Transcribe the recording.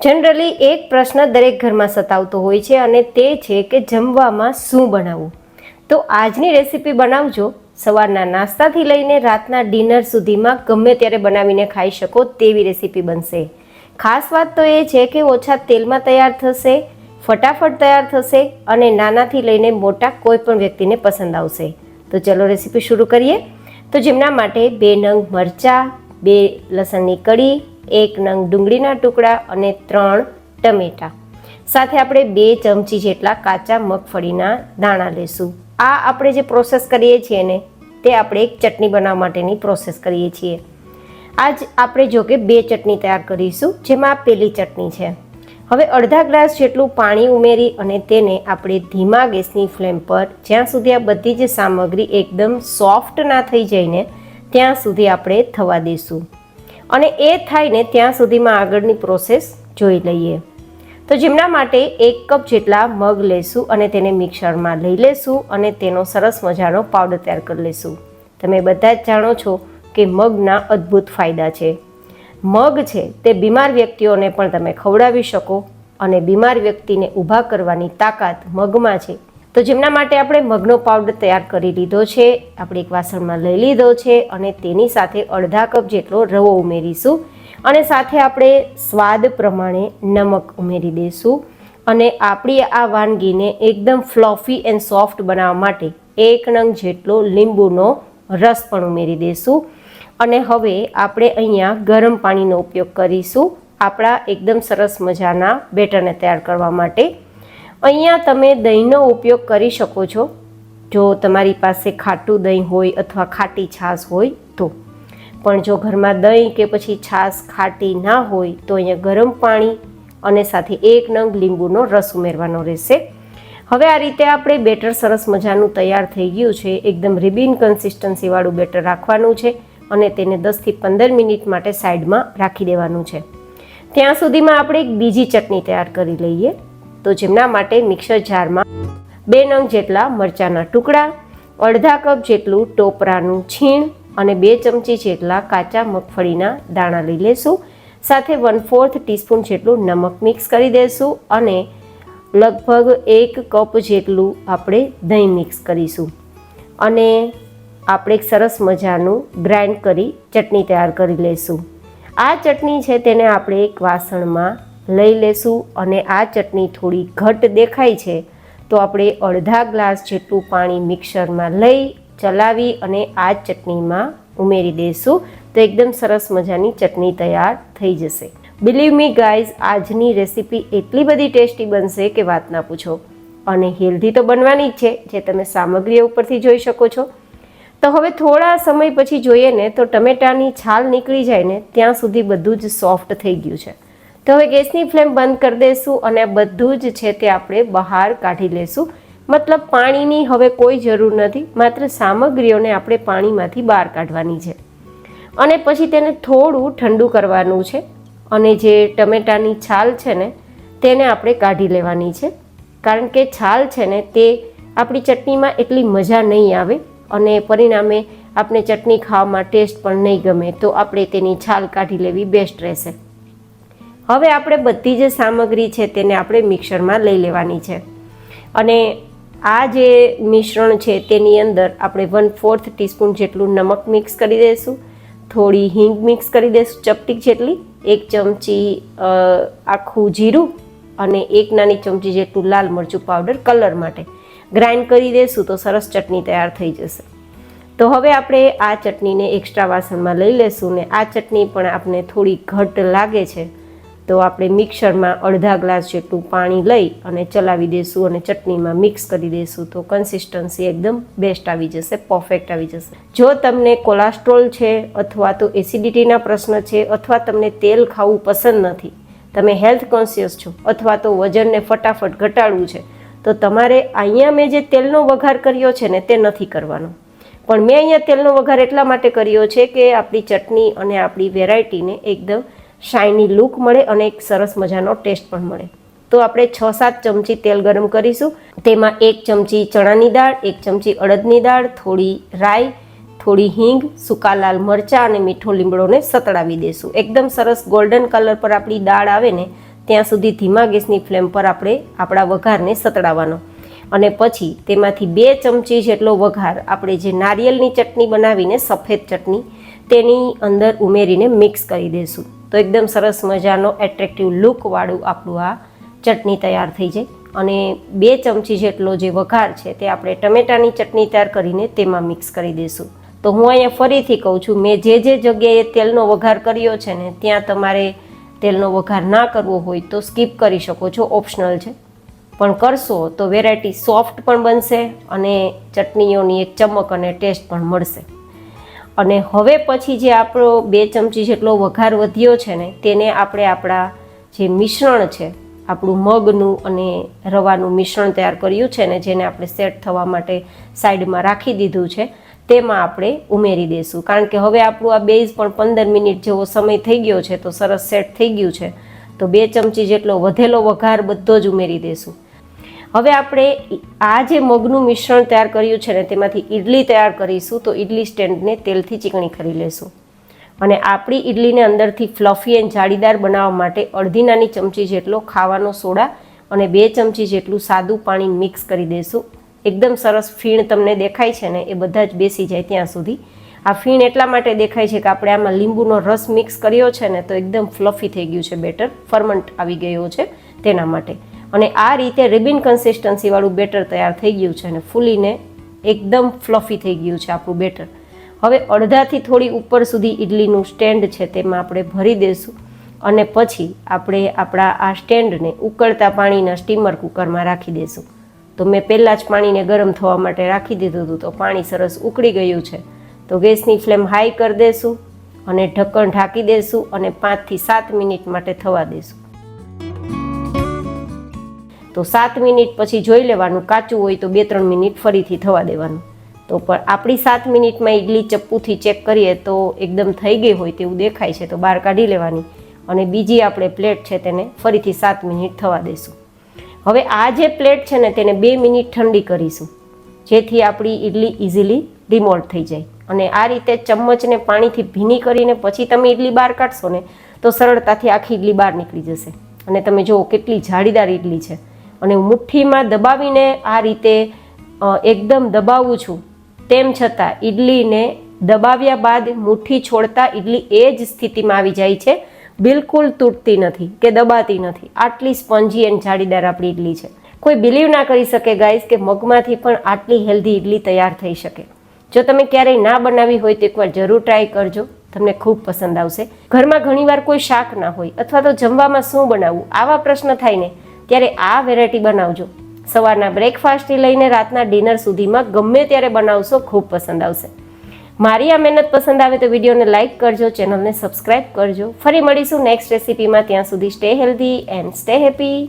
Generally એક પ્રશ્ન દરેક ઘરમાં સતાવતો હોય છે અને તે છે કે જમવામાં શું બનાવવું. તો આજની રેસીપી બનાવજો. સવારના નાસ્તાથી લઈને રાતના ડિનર સુધીમાં ગમે ત્યારે બનાવીને ખાઈ શકો તેવી રેસીપી બનશે. ખાસ વાત તો એ છે કે ઓછા તેલમાં તૈયાર થશે, ફટાફટ તૈયાર થશે અને નાનાથી લઈને મોટા કોઈ પણ વ્યક્તિને પસંદ આવશે. તો ચલો રેસીપી શરૂ કરીએ. તો જેમના માટે 2 નંગ મરચાં, 2 લસણની કળી, 1 નંગ ડુંગળીના ટુકડા અને 3 ટમેટાં. સાથે આપણે 2 ચમચી જેટલા કાચા મગફળીના દાણા લેશું. આ આપણે જે પ્રોસેસ કરીએ છીએ ને તે આપણે એક ચટણી બનાવવા માટેની પ્રોસેસ કરીએ છીએ. આજ આપણે જો કે 2 ચટણી તૈયાર કરીશું, જેમાં પહેલી ચટણી છે. હવે અડધા ગ્લાસ જેટલું પાણી ઉમેરી અને તેને આપણે ધીમા ગેસની ફ્લેમ પર જ્યાં સુધી આ બધી જ સામગ્રી એકદમ સોફ્ટ ના થઈ જાય ને ત્યાં સુધી આપણે થવા દઈશું. અને એ થાય ને ત્યાં સુધીમાં આગળની પ્રોસેસ જોઈ લઈએ. તો જેમના માટે 1 કપ જેટલા મગ લેશું અને તેને મિક્સરમાં લઈ લેશું અને તેનો સરસ મજાનો પાવડર તૈયાર કરી લેશું. તમે બધા જ જાણો છો કે મગના અદ્ભુત ફાયદા છે. મગ છે તે બીમાર વ્યક્તિઓને પણ તમે ખવડાવી શકો અને બીમાર વ્યક્તિને ઊભા કરવાની તાકાત મગમાં છે. તો જેમના માટે આપણે મગનો પાવડર તૈયાર કરી લીધો છે, આપણે એક વાસણમાં લઈ લીધો છે અને તેની સાથે અડધા કપ જેટલો રવો ઉમેરીશું અને સાથે આપણે સ્વાદ પ્રમાણે નમક ઉમેરી દઈશું. અને આપણી આ વાનગીને એકદમ ફ્લફી એન્ડ સોફ્ટ બનાવવા માટે 1 નંગ જેટલો લીંબુનો રસ પણ ઉમેરી દઈશું. અને હવે આપણે અહીંયા ગરમ પાણીનો ઉપયોગ કરીશું આપણા એકદમ સરસ મજાના બેટરને તૈયાર કરવા માટે. અહીંયા તમે દહીંનો ઉપયોગ કરી શકો છો જો તમારી પાસે ખાટું દહીં હોય અથવા ખાટી છાશ હોય તો. પણ જો ઘરમાં દહીં કે પછી છાશ ખાટી ના હોય તો અહીંયા ગરમ પાણી અને સાથે 1 નંગ લીંબુનો રસ ઉમેરવાનો રહેશે. હવે આ રીતે આપણે બેટર સરસ મજાનું તૈયાર થઈ ગયું છે. એકદમ રિબિન કન્સિસ્ટન્સીવાળું બેટર રાખવાનું છે અને તેને 10 થી 15 મિનિટ માટે સાઈડમાં રાખી દેવાનું છે. ત્યાં સુધીમાં આપણે એક બીજી ચટણી તૈયાર કરી લઈએ. તો જેમના માટે મિક્સર જારમાં 2 નંગ જેટલા મરચાંના ટુકડા, અડધા કપ જેટલું ટોપરાનું છીણ અને 2 ચમચી જેટલા કાચા મગફળીના દાણા લઈ લેશું. સાથે 1/4 ટીસ્પૂન જેટલું નમક મિક્સ કરી દઈશું અને લગભગ 1 કપ જેટલું આપણે દહીં મિક્સ કરીશું અને આપણે એક સરસ મજાનું ગ્રાઇન્ડ કરી ચટણી તૈયાર કરી લઈશું. આ ચટણી છે તેને આપણે એક વાસણમાં લઈ લેશું અને આ ચટણી થોડી ઘટ દેખાય છે તો આપણે અડધા ગ્લાસ જેટલું પાણી મિક્સરમાં લઈ ચલાવી અને આ ચટણીમાં ઉમેરી દઈશું. તો એકદમ સરસ મજાની ચટણી તૈયાર થઈ જશે. બિલીવ મી ગાઈઝ, આજની રેસીપી એટલી બધી ટેસ્ટી બનશે કે વાત ના પૂછો. અને હેલ્ધી તો બનવાની જ છે, જે તમે સામગ્રી ઉપરથી જોઈ શકો છો. તો હવે થોડા સમય પછી જોઈએ ને તો ટમેટાની છાલ નીકળી જાય ને ત્યાં સુધી બધું જ સોફ્ટ થઈ ગયું છે. તો હવે ગેસની ફ્લેમ બંધ કરી દઈશું અને આ બધું જ છે તે આપણે બહાર કાઢી લેશું. મતલબ પાણીની હવે કોઈ જરૂર નથી, માત્ર સામગ્રીઓને આપણે પાણીમાંથી બહાર કાઢવાની છે અને પછી તેને થોડું ઠંડુ કરવાનું છે. અને જે ટમેટાની છાલ છે ને તેને આપણે કાઢી લેવાની છે, કારણ કે છાલ છે ને તે આપણી ચટણીમાં એટલી મજા નહીં આવે અને પરિણામે આપણે ચટણી ખાવામાં ટેસ્ટ પણ નહીં ગમે. તો આપણે તેની છાલ કાઢી લેવી બેસ્ટ રહેશે. હવે આપણે બધી જે સામગ્રી છે તેને આપણે મિક્સરમાં લઈ લેવાની છે અને આ જે મિશ્રણ છે તેની અંદર આપણે 1/4 ટીસ્પૂન જેટલું નમક મિક્સ કરી દઈશું, થોડી હિંગ મિક્સ કરી દઈશું ચપટી જેટલી, 1 ચમચી આખું જીરું અને 1 નાની ચમચી જેટલું લાલ મરચું પાવડર કલર માટે ગ્રાઇન્ડ કરી દઈશું તો સરસ ચટણી તૈયાર થઈ જશે. તો હવે આપણે આ ચટણીને એક્સ્ટ્રા વાસણમાં લઈ લેશું ને આ ચટણી પણ આપણે થોડી ઘટ લાગે છે તો આપણે મિક્સરમાં અડધા ગ્લાસ જેટલું પાણી લઈ અને ચલાવી દઈશું અને ચટણીમાં મિક્સ કરી દઈશું તો કન્સિસ્ટન્સી એકદમ બેસ્ટ આવી જશે, પરફેક્ટ આવી જશે. જો તમને કોલેસ્ટ્રોલ છે અથવા તો એસિડિટીના પ્રશ્ન છે અથવા તમને તેલ ખાવું પસંદ નથી, તમે હેલ્થ કોન્શિયસ છો અથવા તો વજનને ફટાફટ ઘટાડવું છે તો તમારે અહીંયા મેં જે તેલનો વઘાર કર્યો છે ને તે નથી કરવાનો. પણ મેં અહીંયા તેલનો વઘાર એટલા માટે કર્યો છે કે આપણી ચટણી અને આપણી વેરાયટીને એકદમ શાઇની લુક મળે અને એક સરસ મજાનો ટેસ્ટ પણ મળે. તો આપણે 6-7 ચમચી તેલ ગરમ કરીશું. તેમાં 1 ચમચી ચણાની દાળ, 1 ચમચી અડદની દાળ, થોડી રાઈ, થોડી હિંગ, સૂકા લાલ મરચાં અને મીઠો લીમડોને સતળાવી દઈશું. એકદમ સરસ ગોલ્ડન કલર પર આપણી દાળ આવે ને ત્યાં સુધી ધીમા ગેસની ફ્લેમ પર આપણે આપણા વઘારને સતડાવવાનો અને પછી તેમાંથી 2 ચમચી જેટલો વઘાર આપણે જે નારિયેળની ચટણી બનાવીને સફેદ ચટણી તેની અંદર ઉમેરીને મિક્સ કરી દઈશું. તો એકદમ સરસ મજાનો એટ્રેક્ટિવ લુકવાળું આપણું આ ચટણી તૈયાર થઈ જાય. અને 2 ચમચી જેટલો જે વઘાર છે તે આપણે ટમેટાની ચટણી તૈયાર કરીને તેમાં મિક્સ કરી દઈશું. તો હું અહીંયા ફરીથી કહું છું, મેં જે જગ્યાએ તેલનો વઘાર કર્યો છે ને ત્યાં તમારે તેલનો વઘાર ના કરવો હોય તો સ્કીપ કરી શકો છો, ઓપ્શનલ છે. પણ કરશો તો વેરાયટી સોફ્ટ પણ બનશે અને ચટણીઓની એક ચમક અને ટેસ્ટ પણ મળશે. અને હવે પછી જે આપણો 2 ચમચી જેટલો વઘાર વધ્યો છે ને તેને આપણે આપણા જે મિશ્રણ છે, આપણું મગનું અને રવાનું મિશ્રણ તૈયાર કર્યું છે ને જેને આપણે સેટ થવા માટે સાઈડમાં રાખી દીધું છે, તેમાં આપણે ઉમેરી દઈશું. કારણ કે હવે આપણું આ બેઝ પણ 15 મિનિટ જેવો સમય થઈ ગયો છે તો સરસ સેટ થઈ ગયું છે. તો 2 ચમચી જેટલો વધેલો વઘાર બધો જ ઉમેરી દઈશું. હવે આપણે આ જે મગનું મિશ્રણ તૈયાર કર્યું છે ને તેમાંથી ઇડલી તૈયાર કરીશું. તો ઇડલી સ્ટેન્ડને તેલથી ચીકણી કરી લેશું અને આપણી ઇડલીને અંદરથી ફ્લફી એન્ડ જાળીદાર બનાવવા માટે અડધી નાની ચમચી જેટલો ખાવાનો સોડા અને 2 ચમચી જેટલું સાદું પાણી મિક્સ કરી દઈશું. એકદમ સરસ ફીણ તમને દેખાય છે ને એ બધા જ બેસી જાય ત્યાં સુધી. આ ફીણ એટલા માટે દેખાય છે કે આપણે આમાં લીંબુનો રસ મિક્સ કર્યો છે ને તો એકદમ ફ્લફી થઈ ગયું છે બેટર, ફર્મન્ટ આવી ગયો છે તેના માટે. અને આ રીતે રિબિન કન્સિસ્ટન્સીવાળું બેટર તૈયાર થઈ ગયું છે અને ફૂલીને એકદમ ફ્લફી થઈ ગયું છે આપણું બેટર. હવે અડધાથી થોડી ઉપર સુધી ઇડલીનું સ્ટેન્ડ છે તેમાં આપણે ભરી દઈશું અને પછી આપણે આપણા આ સ્ટેન્ડને ઉકળતા પાણીના સ્ટીમર કુકરમાં રાખી દઈશું. તો મેં પહેલાં જ પાણીને ગરમ થવા માટે રાખી દીધું હતું. તો પાણી સરસ ઉકળી ગયું છે. તો ગેસની ફ્લેમ હાઈ કરી દઈશું અને ઢક્કણ ઢાંકી દઈશું અને 5 થી 7 મિનિટ માટે થવા દઈશું. તો 7 મિનિટ પછી જોઈ લેવાનું, કાચું હોય તો 2-3 મિનિટ ફરીથી થવા દેવાનું. તો પણ આપણી 7 મિનિટમાં ઇડલી ચપ્પુથી ચેક કરીએ તો એકદમ થઈ ગઈ હોય તેવું દેખાય છે તો બહાર કાઢી લેવાની અને બીજી આપણે પ્લેટ છે તેને ફરીથી 7 મિનિટ થવા દઈશું. હવે આ જે પ્લેટ છે ને તેને 2 મિનિટ ઠંડી કરીશું જેથી આપણી ઇડલી ઇઝીલી ડિમોલ્ડ થઈ જાય. અને આ રીતે ચમચને પાણીથી ભીની કરીને પછી તમે ઇડલી બહાર કાઢશો ને તો સરળતાથી આખી ઇડલી બહાર નીકળી જશે. અને તમે જુઓ કેટલી જાળીદાર ઇડલી છે. અને હું મુઠ્ઠીમાં દબાવીને આ રીતે એકદમ દબાવું છું, તેમ છતાં ઇડલીને દબાવ્યા બાદ મુઠ્ઠી છોડતા ઇડલી એ જ સ્થિતિમાં આવી જાય છે, બિલકુલ તૂટતી નથી કે દબાતી નથી. આટલી સ્પંજી એન્ડ જાળીદાર આપણી ઇડલી છે. કોઈ બિલીવ ના કરી શકે ગાઈસ કે મગમાંથી પણ આટલી હેલ્ધી ઇડલી તૈયાર થઈ શકે. જો તમે ક્યારેય ના બનાવી હોય તો એકવાર જરૂર ટ્રાય કરજો, તમને ખૂબ પસંદ આવશે. ઘરમાં ઘણીવાર કોઈ શાક ના હોય અથવા તો જમવામાં શું બનાવવું આવા પ્રશ્ન થાય ને ત્યારે આ વેરાયટી બનાવજો. સવારના બ્રેકફાસ્ટથી લઈને રાતના ડિનર સુધીમાં ગમે ત્યારે બનાવશો, ખૂબ પસંદ આવશે. મારી આ મહેનત પસંદ આવે તો વિડીયોને લાઇક કરજો, ચેનલને સબસ્ક્રાઈબ કરજો. ફરી મળીશું નેક્સ્ટ રેસીપીમાં. ત્યાં સુધી stay healthy and stay happy.